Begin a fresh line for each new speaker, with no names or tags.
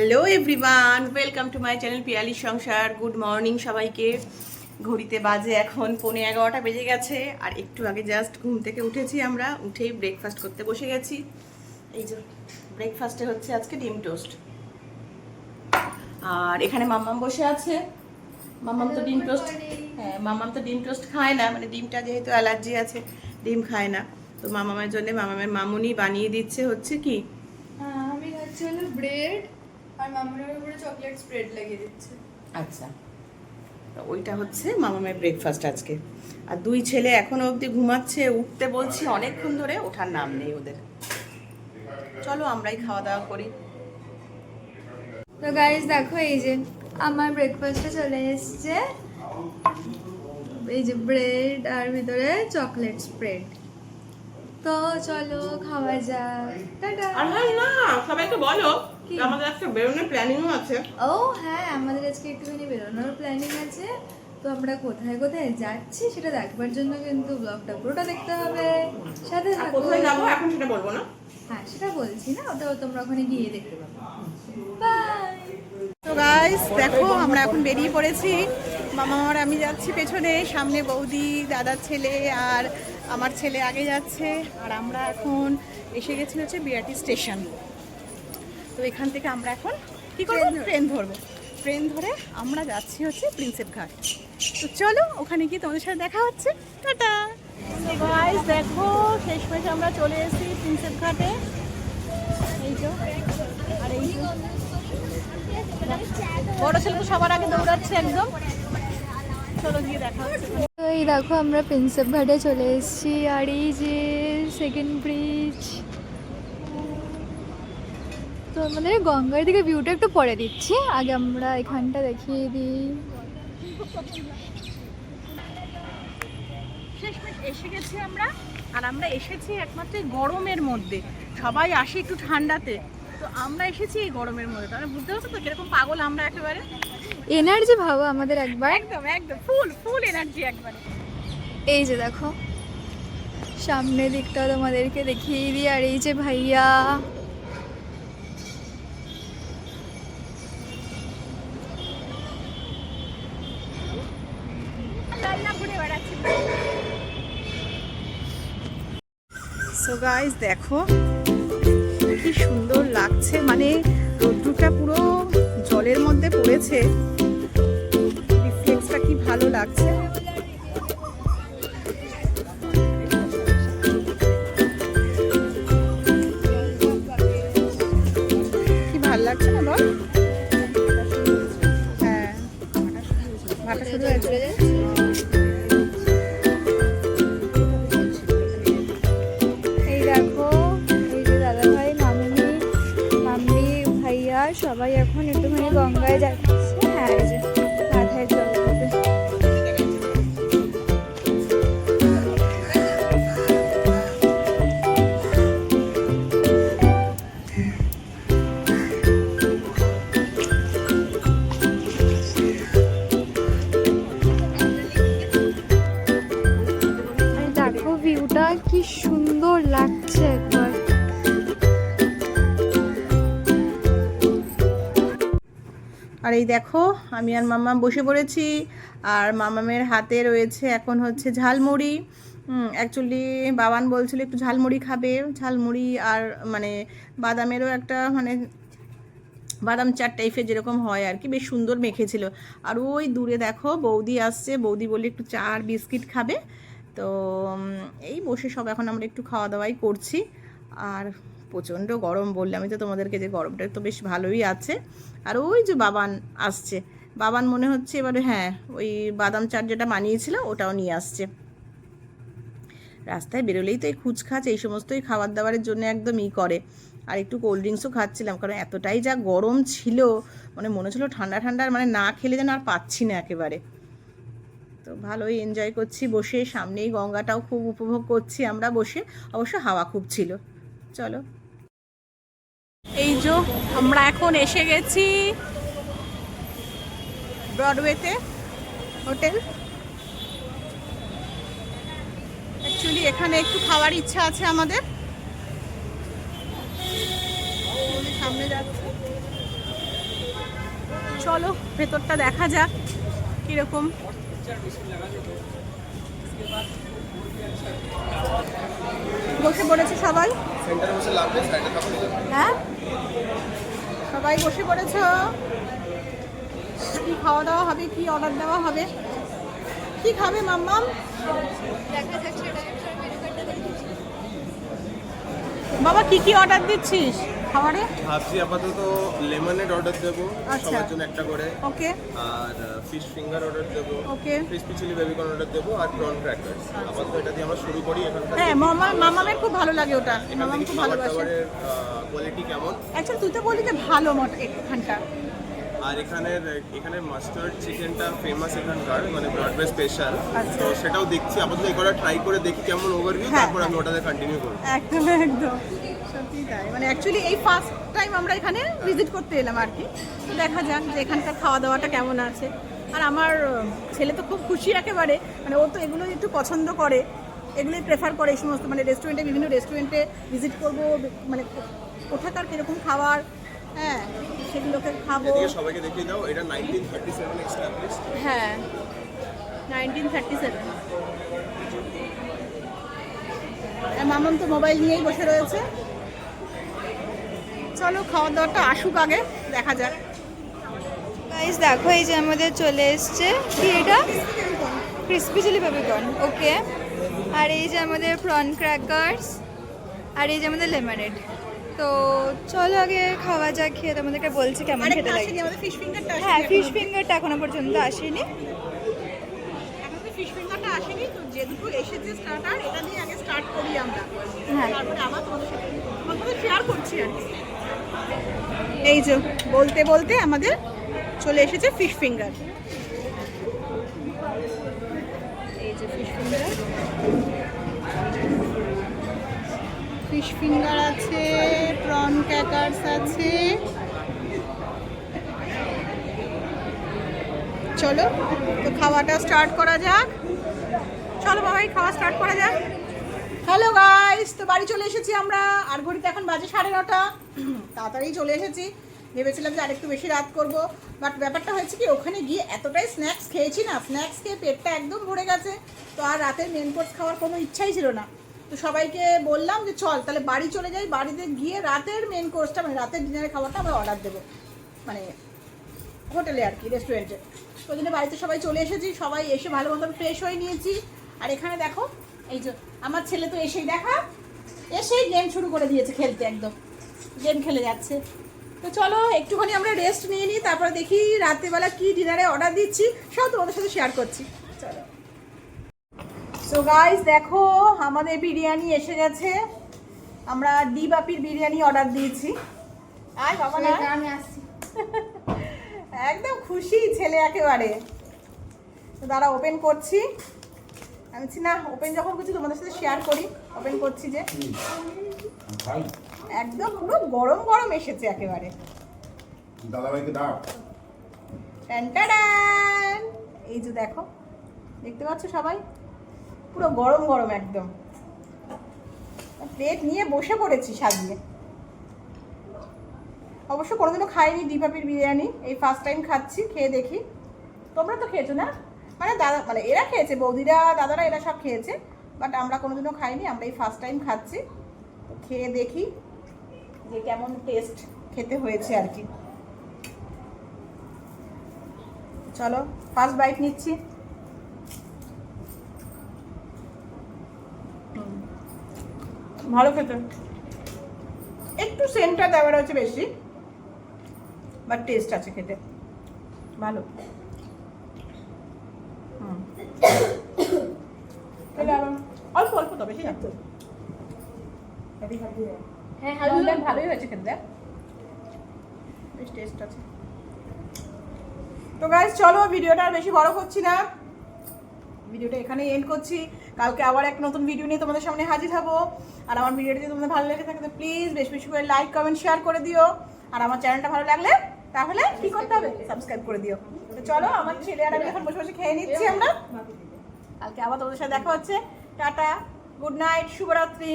Hello everyone, welcome to my channel পিয়ালির সংসার। Good morning সবাইকে। ঘড়িতে বাজে এখন 11:15 বেজে গেছে। আর একটু আগে জাস্ট ঘুম থেকে উঠেছি, আমরা উঠেই ব্রেকফাস্ট করতে বসে গেছি। এই যে ব্রেকফাস্টে হচ্ছে আজকে ডিম টোস্ট। আর এখানে মাম্মাম বসে আছে। মাম্মাম তো ডিম টোস্ট, হ্যাঁ মাম্মাম তো ডিম টোস্ট খায় না, মানে ডিমটা যেহেতু অ্যালার্জি আছে ডিম খায় না। তো মামামের জন্য মামামের মামুনি বানিয়ে দিচ্ছে হচ্ছে কি,
আমি খাচ্ছি হলো ব্রেড আর মামুনের উপরে চকলেট স্প্রেড লাগিয়ে দিচ্ছে।
আচ্ছা, তো ওইটা হচ্ছে মামামের ব্রেকফাস্ট আজকে। আর দুই ছেলে এখনো অবধি ঘুমাচ্ছে, উঠতে বলছি অনেকক্ষণ ধরে, ওঠার নাম নেই ওদের। চলো আমরাই খাওয়া দাওয়া করি।
তো গাইস দেখো, এই যে আমার ব্রেকফাস্টে চলে এসছে, এই যে ব্রেড আর ভিতরে চকলেট স্প্রেড। তো চলো খাওয়া যাক। টাটা।
আর হ্যাঁ না, সবাইকে বলো আমাদের একটা বেরোনোর প্ল্যানিংও আছে।
ও হ্যাঁ, আমাদের আজকে একটুখানি বেরোনোর প্ল্যানিং আছে। তো আমরা কোথায় কোথায় যাচ্ছি সেটা দেখবার জন্য কিন্তু ব্লগটা পুরোটা দেখতে হবে। সাথে থাকো।
কোথায় যাবো এখন সেটা বলবো না।
হ্যাঁ সেটা বলছি না, ওটাও তোমরা ওখানে গিয়ে দেখতে পাবে। বাই।
তো গাইস দেখো, আমরা এখন বেরিয়ে পড়েছি। মামা আর আমি যাচ্ছি পেছনে, সামনে বৌদি, দাদার ছেলে আর আমার ছেলে আগে যাচ্ছে। আর আমরা এখন এসে গেছি হচ্ছে বিআরটি স্টেশন। তো এখান থেকে আমরা এখন কি করবো, ট্রেন ধরবো। ট্রেন ধরে আমরা যাচ্ছি হচ্ছে প্রিন্সেপ ঘাট। তো চলো ওখানে গিয়ে তোমাদের সাথে দেখা হচ্ছে। টাটা। গাইস দেখো, শেষমেশ আমরা চলে এসেছি প্রিন্সেপ ঘাটে। এই তো, আর এই তো বড় ছেলে তো সবার আগে দৌড়াচ্ছে একদম। চলো গিয়ে দেখা হচ্ছে।
তো এই দেখো আমরা প্রিন্সেপ ঘাটে চলে এসেছি, আর এই যে সেকেন্ড ব্রিজ। তো আমাদের গঙ্গার দিকে ভিউটা একটু পরে দিচ্ছি, আগে আমরা এখানটা দেখিয়ে দিই।
শেষমেশ এসে গেছি আমরা। আর আমরা এসেছি একমাত্র গরমের মধ্যে, সবাই আসে একটু ঠান্ডাতে, তো আমরা এসেছি এই গরমের মধ্যে। তাহলে বুঝতে পারছো তো কিরকম পাগল আমরা একেবারে।
এনার্জি ভাবো আমাদের একবার।
একদম একদম ফুল ফুল এনার্জি একবারে।
এই যে দেখো সামনের দিকটা তোমাদেরকে দেখিয়ে দিই, আর এই যে ভাইয়া।
সো গাইস দেখো কি সুন্দর লাগছে, মানে রোদ্দুরটা পুরো জলের মধ্যে পড়েছে, রিফ্লেক্সটা কি ভালো লাগছে। কি ভালো লাগছে না বল? হ্যাঁ ভাটা শুরু হয়েছে।
সবাই এখন একটুখানি গঙ্গায় যাচ্ছে। হ্যাঁ এই যে মাথায় জল দেবে। দেখো ভিউটা কি সুন্দর লাগছে একবার।
আর এই দেখো আমি আর মাম্মাম বসে পড়েছি। আর মাম্মামের হাতে রয়েছে এখন হচ্ছে ঝালমুড়ি। অ্যাকচুয়ালি বাবান বলছিল একটু ঝালমুড়ি খাবে, ঝালমুড়ি আর মানে বাদামেরও একটা মানে বাদাম চাট টাইপের যেরকম হয় আর কি, বেশ সুন্দর মেখেছিল। আর ওই দূরে দেখো বৌদি আসছে, বৌদি বললে একটু চা আর বিস্কিট খাবে। তো এই বসে সব এখন আমরা একটু খাওয়া দাওয়াই করছি। আর প্রচণ্ড গরম, বললে আমি তো তোমাদেরকে যে গরমটা তো বেশ ভালোই আছে। আর ওই যে বাবান আসছে, বাবান মনে হচ্ছে এবারে হ্যাঁ ওই বাদাম চাট যেটা বানিয়েছিল ওটাও নিয়ে আসছে। রাস্তায় বেরোলেই তো এই খুচখাচ এই সমস্তই খাবার দাবারের জন্য একদম করে। আর একটু কোল্ড ড্রিঙ্কসও খাচ্ছিলাম, কারণ এতটাই যা গরম ছিল, মানে মনে হচ্ছিলো ঠান্ডা ঠান্ডা, মানে না খেলে যেন আর পাচ্ছি না একেবারে। তো ভালোই এনজয় করছি বসে, সামনেই গঙ্গাটাও খুব উপভোগ করছি আমরা বসে। অবশ্য হাওয়া খুব ছিল। চলো, এই যে আমরা এখন এসে গেছি ব্রডওয়েতে হোটেল। অ্যাকচুয়ালি এখানে একটু খাওয়ার ইচ্ছা আছে আমাদের, সামনে যাচ্ছে। চলো ভেতরটা দেখা যাক কিরকম। বসে পড়েছে সবাই, হ্যাঁ সবাই বসে পড়েছ। কি খাওয়া দাওয়া হবে, কি অর্ডার দেওয়া হবে, কি খাবে মাম্মাম? বাবা কি কি অর্ডার দিচ্ছিস খাবারে?
ভাবছি আপাতত লেমনেড অর্ডার দেবো সবার জন্য একটা করে,
ওকে,
আর ফিশ ফিঙ্গার অর্ডার দেবো,
ওকে,
ক্রিসপি চিলি বেবিকর্ন অর্ডার দেবো, আর প্রন ক্র্যাকারস। আপাতত এটা দিয়ে আমরা শুরু করি এখানকার।
হ্যাঁ মামামের খুব ভালো লাগে ওটা,
এখান
মামাম
থেকে
খুব
খাবার
ভালোবাসে।
দাবারের কোয়ালিটি কেমন?
অ্যাকচুয়ালি তুই তো বলি যে ভালো মত এখানটা।
আর এখানের মাস্টার্ড চিকেনটা ফেমাস এখানকার, মানে ব্রডওয়ে স্পেশাল।
আচ্ছা।
তো সেটাও দেখছি আপাতত, এগুলো ট্রাই করে দেখি কেমন ওভারভিউ,
হ্যাঁ,
তারপর আমি ওটাতে কন্টিনিউ করবো।
একদম একদম সত্যি তাই, মানে অ্যাকচুয়ালি এই ফার্স্ট টাইম আমরা এখানে ভিজিট করতে এলাম আর কি। তো দেখা যাক যে এখানকার খাওয়া দাওয়াটা কেমন আছে। আর আমার ছেলে তো খুব খুশি একেবারে, মানে ও তো এগুলো একটু পছন্দ করে, এগুলোই প্রেফার করে এই সমস্ত, মানে রেস্টুরেন্টে, বিভিন্ন রেস্টুরেন্টে ভিজিট করবো, মানে কোথাকার কীরকম খাবার, হ্যাঁ সেগুলোকে খাবো।
এদিকে সবাইকে দেখিয়ে দাও, এটা 1937 এস্টাবলিশড।
হ্যাঁ 1937। মামাম তো মোবাইল নিয়েই বসে রয়েছে। চলো খাওয়া দাওয়াটা আসুক আগে, দেখা যাক।
গাইস দেখো এই যে আমাদের চলে এসছে কি এটা, ক্রিসপি চিলি বেবিকর্ন, ওকে। আর এই যে আমাদের প্রন ক্র্যাকারস, আর এই যে আমাদের লেমনেড। তো চলো আগে খাওয়া যাক, খেয়ে তোমাদেরকে বলছি কেমন খেতে লাগে।
আমাদের ফিশ ফিঙ্গারটা,
হ্যাঁ ফিশ ফিঙ্গারটা এখনো পর্যন্ত আসেনি।
এখন ফিশ ফিঙ্গারটা আসেনি, তো যে দুটো এসেছে স্টার্টার, এটা দিয়ে আগে স্টার্ট করি আমরা,
হ্যাঁ
তারপরে আবার তোমাদের সাথে শেয়ার করছি আর কি। এই যে বলতে বলতে আমাদের চলে এসেছে ফিশ ফিঙ্গার। এই যে ফিশ ফিঙ্গার, ফিশ ফিঙ্গার আছে, প্রন ক্র্যাকারস আছে। চলো তো খাওয়াটা স্টার্ট করা যাক। চলো বাবাই খাওয়া স্টার্ট করা যাক। হ্যালো গাইস, তো বাড়ি চলে এসেছি আমরা, আর ঘড়িতে এখন বাজে 9:30। তাড়াতাড়ি চলে এসেছি, ভেবেছিলাম যে আরেকটু বেশি রাত করব, বাট ব্যাপারটা হয়েছে কি ওখানে গিয়ে এতটাই স্ন্যাক্স খেয়েছি না, স্ন্যাক্স খেয়ে পেটটা একদম ভরে গেছে। তো আর রাতের মেন কোর্স খাওয়ার কোনো ইচ্ছাই ছিল না। তো সবাইকে বললাম যে চল তাহলে বাড়ি চলে যাই, বাড়িতে গিয়ে রাতের মেন কোর্সটা, মানে রাতের ডিনারের খাবারটা আমরা অর্ডার দেবো, মানে হোটেলে আর কি, রেস্টুরেন্টে। ওই জন্য বাড়িতে সবাই চলে এসেছি, সবাই এসে ভালো মতন ফ্রেশ হয়ে নিয়েছি। আর এখানে দেখো এই যে আমার ছেলে তো এসেই এসেই গেম শুরু করে দিয়েছে খেলতে, একদম গেম খেলে যাচ্ছে। তো চলো একটুখানি আমরা রেস্ট নিয়ে নিই, তারপরে দেখি রাত্রেবেলা কি ডিনারে অর্ডার দিচ্ছি, সব তোমাদের সাথে শেয়ার করছি। চলো। সো গাইস দেখো আমাদের বিরিয়ানি এসে গেছে, আমরা ডি বাপির বিরিয়ানি অর্ডার দিয়েছি। আর বাবা না
আমি আসছি।
একদম খুশি ছেলে একেবারে। তো দাঁড়া ওপেন করছি, আমি না ওপেন যখন করছি তোমাদের সাথে শেয়ার করি, ওপেন করছি যে একদম পুরো গরম গরম এসেছে একেবারে।
দাদাভাইকে ডাক।
টানটাডান, এই যে দেখো, দেখতে পাচ্ছ সবাই, পুরো গরম গরম একদম। প্লেট নিয়ে বসে পড়েছি সাজিয়ে। অবশ্য কোনোদিনও খাইনি ডি বাপির বিরিয়ানি, এই ফার্স্ট টাইম খাচ্ছি, খেয়ে দেখি। তোমরা তো খেয়েছো না, মানে দাদা, মানে এরা খেয়েছে, বৌদিরা দাদারা এরা সব খেয়েছে, বাট আমরা কোনোদিনও খাইনি, আমরা এই ফার্স্ট টাইম খাচ্ছি। তো খেয়ে দেখি যে কেমন টেস্ট খেতে হয়েছে আর কি। চলো ফার্স্ট বাইট নিচ্ছি। ভালো খেতে, একটু সেন্টটা দেওয়ার হচ্ছে বেশি, বাট টেস্ট আছে খেতে ভালো। অল্প অল্প তো বেশি না,
হ্যাঁ
ভালোই হয়েছে খেতে, বেশ টেস্ট আছে। তো গাইস চলো ভিডিওটা আর বেশি বড় করছি না, ভিডিওটা এখানেই এন্ড করছি। কালকে আবার এক নতুন ভিডিও নিয়ে তোমাদের সামনে হাজির হবো। আর আমার ভিডিওটা যদি তোমাদের ভালো লেগে থাকে তো প্লিজ বেশি বেশি করে লাইক কমেন্ট শেয়ার করে দিও। আর আমার চ্যানেলটা ভালো লাগলে তাহলে কি করতে হবে, সাবস্ক্রাইব করে দিও। তো চলো আমার ছেলে আর আমি এখন বসে বসে খেয়ে নিচ্ছি আমরা, কালকে আবার তোমাদের সাথে দেখা হচ্ছে। টাটা, গুড নাইট, শুভরাত্রি।